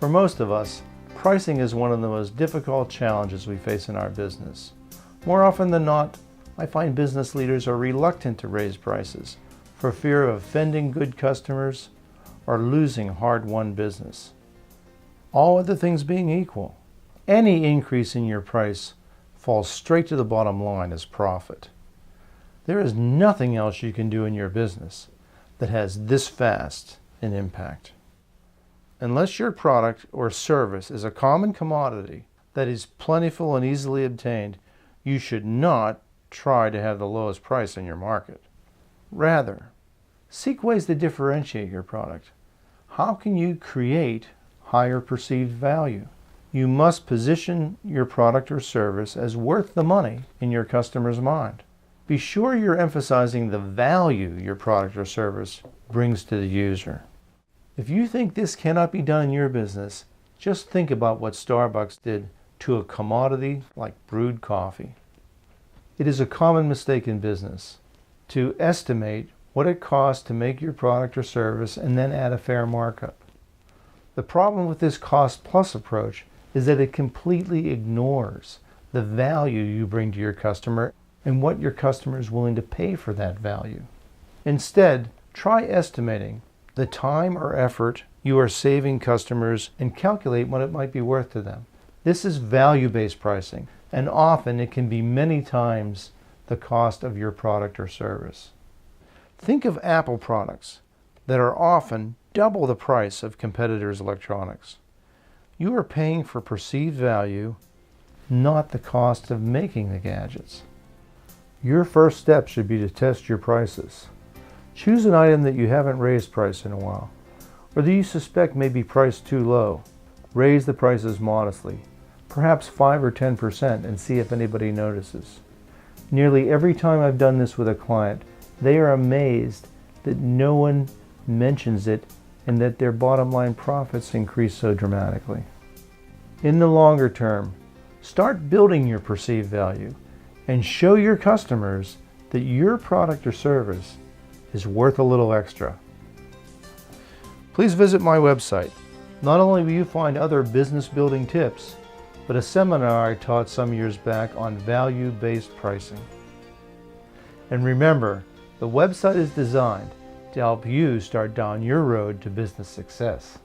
For most of us, pricing is one of the most difficult challenges we face in our business. More often than not, I find business leaders are reluctant to raise prices for fear of offending good customers or losing hard-won business. All other things being equal, any increase in your price falls straight to the bottom line as profit. There is nothing else you can do in your business that has this fast an impact. Unless your product or service is a common commodity that is plentiful and easily obtained, you should not try to have the lowest price in your market. Rather, seek ways to differentiate your product. How can you create higher perceived value? You must position your product or service as worth the money in your customer's mind. Be sure you're emphasizing the value your product or service brings to the user. If you think this cannot be done in your business, just think about what Starbucks did to a commodity like brewed coffee. It is a common mistake in business to estimate what it costs to make your product or service and then add a fair markup. The problem with this cost-plus approach is that it completely ignores the value you bring to your customer and what your customer is willing to pay for that value. Instead, try estimating the time or effort you are saving customers and calculate what it might be worth to them. This is value-based pricing, and often it can be many times the cost of your product or service. Think of Apple products that are often double the price of competitors' electronics. You are paying for perceived value, not the cost of making the gadgets. Your first step should be to test your prices. Choose an item that you haven't raised price in a while, or that you suspect may be priced too low. Raise the prices modestly, perhaps 5 or 10%, and see if anybody notices. Nearly every time I've done this with a client, they are amazed that no one mentions it and that their bottom line profits increase so dramatically. In the longer term, start building your perceived value and show your customers that your product or service is worth a little extra. Please visit my website. Not only will you find other business building tips, but a seminar I taught some years back on value-based pricing. And remember, the website is designed to help you start down your road to business success.